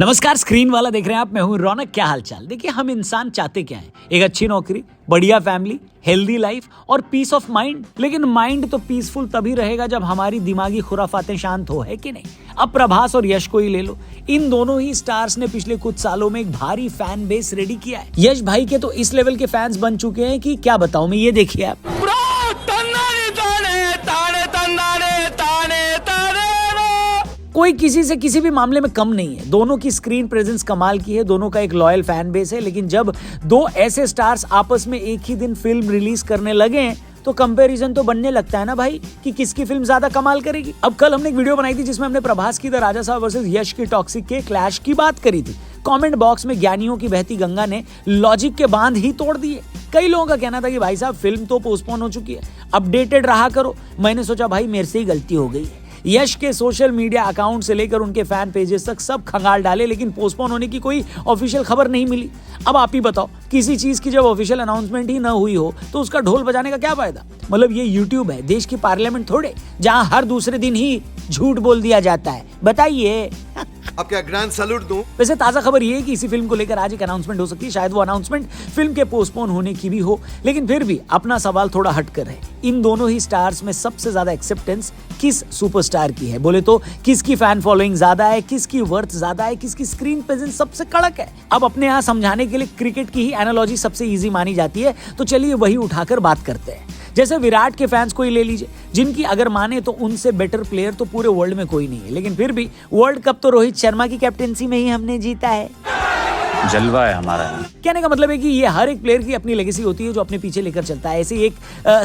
नमस्कार, स्क्रीन वाला देख रहे हैं आप। मैं हूं रौनक। क्या हालचाल। देखिए, हम इंसान चाहते क्या है? एक अच्छी नौकरी, बढ़िया फैमिली, हेल्दी लाइफ और पीस ऑफ माइंड। लेकिन माइंड तो पीसफुल तभी रहेगा जब हमारी दिमागी खुराफातें शांत हो, है कि नहीं? अब प्रभास और यश को ही ले लो। इन दोनों ही स्टार्स ने पिछले कुछ सालों में एक भारी फैन बेस रेडी किया है। यश भाई के तो इस लेवल के फैंस बन चुके हैं कि क्या बताऊं मैं। ये देखिए आप। कोई किसी से किसी भी मामले में कम नहीं है। दोनों की स्क्रीन प्रेजेंस कमाल की है, दोनों का एक लॉयल फैन बेस है। लेकिन जब दो ऐसे स्टार्स आपस में एक ही दिन फिल्म रिलीज करने लगे तो कंपैरिजन तो बनने लगता है ना भाई, कि किसकी फिल्म ज्यादा कमाल करेगी। अब कल हमने एक वीडियो बनाई थी जिसमें हमने प्रभास की द राजा साहब वर्सेस यश की टॉक्सिक के क्लैश की बात करी थी। कमेंट बॉक्स में ज्ञानियों की बहती गंगा ने लॉजिक के बांध ही तोड़ दिए। कई लोगों का कहना था कि भाई साहब फिल्म तो पोस्टपोन हो चुकी है, अपडेटेड रहा करो। मैंने सोचा भाई मेरे से ही गलती हो गई है। यश के सोशल मीडिया अकाउंट से लेकर उनके फैन पेजेस तक सब खंगाल डाले, लेकिन पोस्टपोन होने की कोई ऑफिशियल खबर नहीं मिली। अब आप ही बताओ, किसी चीज की जब ऑफिशियल अनाउंसमेंट ही ना हुई हो तो उसका ढोल बजाने का क्या फायदा? मतलब ये यूट्यूब है, देश की पार्लियामेंट थोड़े, जहां हर दूसरे दिन ही झूठ बोल दिया जाता है। बताइए अब क्या ग्रैंड सैल्यूट दूं? वैसे ताजा खबर ये है कि इसी फिल्म को लेकर आज एक अनाउंसमेंट हो सकती है। शायद वो अनाउंसमेंट फिल्म के पोस्टपोन होने की भी हो, लेकिन फिर भी अपना सवाल थोड़ा हटकर है। इन दोनों ही स्टार्स में सबसे ज्यादा एक्सेप्टेंस किस सुपरस्टार की है? बोले तो किसकी फैन फॉलोइंग ज्यादा है, किसकी वर्थ ज्यादा है, किसकी स्क्रीन प्रेजेंस सबसे कड़क है? अब अपने यहाँ समझाने के लिए क्रिकेट की ही एनालॉजी सबसे इजी मानी जाती है, तो चलिए वही उठाकर बात करते हैं। जैसे विराट के फैंस को ही ले लीजिए, जिनकी अगर माने तो उनसे बेटर प्लेयर तो पूरे वर्ल्ड में कोई नहीं है। लेकिन फिर भी वर्ल्ड कप तो रोहित शर्मा की कैप्टेंसी में ही हमने जीता है। जलवा है हमारा। कहने का मतलब है कि ये हर एक प्लेयर की अपनी लेगेसी होती है जो अपने पीछे लेकर चलता है। ऐसे एक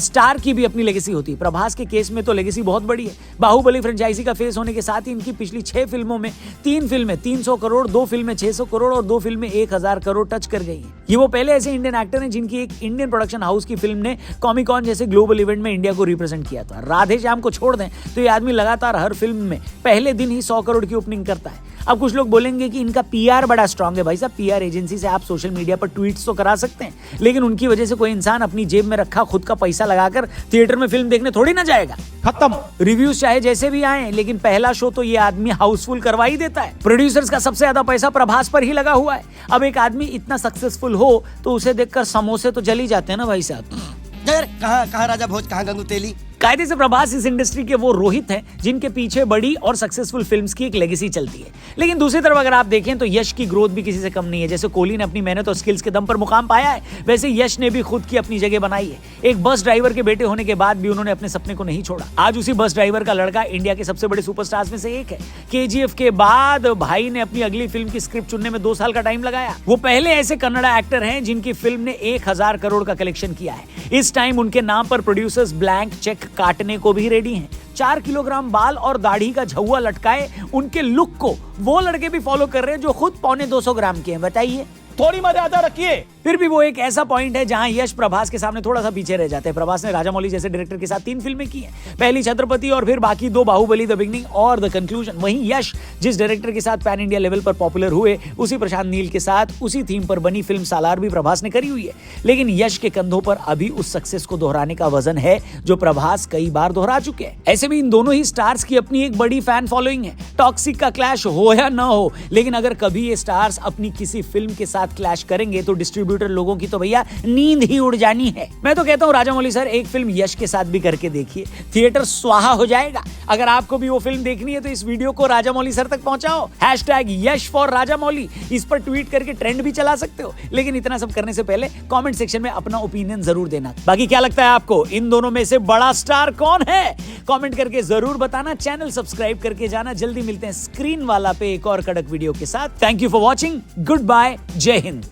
स्टार की भी अपनी लेगेसी होती है। प्रभास के केस में तो लेगेसी बहुत बड़ी है। बाहुबली फ्रेंचाइजी का फेस होने के साथ ही इनकी पिछली 6 फिल्मों में 3 फिल्में 300 करोड़, 2 फिल्में 600 करोड़ और 2 फिल्में 1000 करोड़ टच कर गई हैं। ये वो पहले ऐसे इंडियन एक्टर हैं जिनकी एक इंडियन प्रोडक्शन हाउस की फिल्म ने कॉमिकॉन जैसे ग्लोबल इवेंट में इंडिया को रिप्रेजेंट किया था। राधे श्याम को छोड़ दें तो ये आदमी लगातार हर फिल्म में पहले दिन ही 100 करोड़ की ओपनिंग करता है। अब कुछ लोग बोलेंगे कि इनका पीआर बड़ा स्ट्रांग है। भाई साहब, पीआर एजेंसी से आप सोशल मीडिया पर ट्वीट्स तो करा सकते हैं, लेकिन उनकी वजह से कोई इंसान अपनी जेब में रखा खुद का पैसा लगाकर थिएटर में फिल्म देखने थोड़ी ना जाएगा। खत्म। रिव्यूज चाहे जैसे भी आए, लेकिन पहला शो तो ये आदमी हाउसफुल करवा ही देता है। प्रोड्यूसर्स का सबसे ज्यादा पैसा प्रभास पर ही लगा हुआ है। अब एक आदमी इतना सक्सेसफुल हो तो उसे देखकर समोसे तो जल ही जाते हैं ना भाई साहब। कहाँ राजा भोज, कहाँ गंगू तेली। कायदे से प्रभास इस इंडस्ट्री के वो रोहित हैं जिनके पीछे बड़ी और सक्सेसफुल फिल्म्स की एक लेगेसी चलती है। लेकिन दूसरी तरफ अगर आप देखें तो यश की ग्रोथ भी किसी से कम नहीं है। जैसे कोहली ने अपनी मेहनत और स्किल्स के दम पर मुकाम पाया है, वैसे यश ने भी खुद की अपनी जगह बनाई है। एक बस ड्राइवर के बेटे होने के बाद भी उन्होंने अपने सपने को नहीं छोड़ा। आज उसी बस ड्राइवर का लड़का इंडिया के सबसे बड़े सुपरस्टार्स में से एक है। केजीएफ के बाद भाई ने अपनी अगली फिल्म की स्क्रिप्ट चुनने में 2 साल का टाइम लगाया। वो पहले ऐसे कन्नड़ा एक्टर हैं जिनकी फिल्म ने 1000 करोड़ का कलेक्शन किया है। इस टाइम उनके नाम पर प्रोड्यूसर्स ब्लैंक चेक काटने को भी रेडी हैं। 4 किलोग्राम बाल और दाढ़ी का झुआ लटकाए उनके लुक को वो लड़के भी फॉलो कर रहे हैं जो खुद 250 ग्राम के हैं। बताइए, थोड़ी मर्यादा रखिए। फिर भी वो एक ऐसा पॉइंट है जहां यश प्रभास के सामने थोड़ा सा पीछे रह जाते हैं। प्रभास ने राजामौली जैसे डायरेक्टर के साथ 3 फिल्में की हैं, पहली छत्रपति और फिर बाकी 2 बाहुबली, द बिगनिंग और द कंक्लूजन। वहीं यश जिस डायरेक्टर के साथ पैन इंडिया लेवल पर पॉपुलर हुए, उसी प्रशांत नील के साथ उसी थीम पर बनी फिल्म सालार भी प्रभास ने करी हुई है। लेकिन यश के कंधों पर अभी उस सक्सेस को दोहराने का वजन है जो प्रभास कई बार दोहरा चुके हैं। ऐसे भी इन दोनों ही स्टार्स की अपनी एक बड़ी फैन फॉलोइंग है। टॉक्सिक का क्लैश हो या ना हो, लेकिन अगर कभी ये स्टार्स अपनी किसी फिल्म के साथ क्लैश करेंगे तो डिस्ट्रीब्यूटर लोगों की तो भैया नींद ही उड़ जानी है। मैं तो कहता हूँ राजामौली सर, एक फिल्म यश के साथ भी करके देखिए, थिएटर स्वाहा हो जाएगा। अगर आपको भी वो फिल्म देखनी है तो इस वीडियो को राजामौली सर तक पहुंचाओ। #YashForRajamouli इस पर ट्वीट करके ट्रेंड भी चला सकते हो। लेकिन इतना सब करने से पहले कमेंट सेक्शन में अपना ओपिनियन जरूर देना। बाकी क्या लगता है आपको, इन दोनों में से बड़ा स्टार कौन है? कमेंट करके जरूर बताना। चैनल सब्सक्राइब करके जाना। जल्दी मिलते हैं स्क्रीन वाला पे एक और कड़क वीडियो के साथ। Thank you for watching. Good bye. जय हिंद।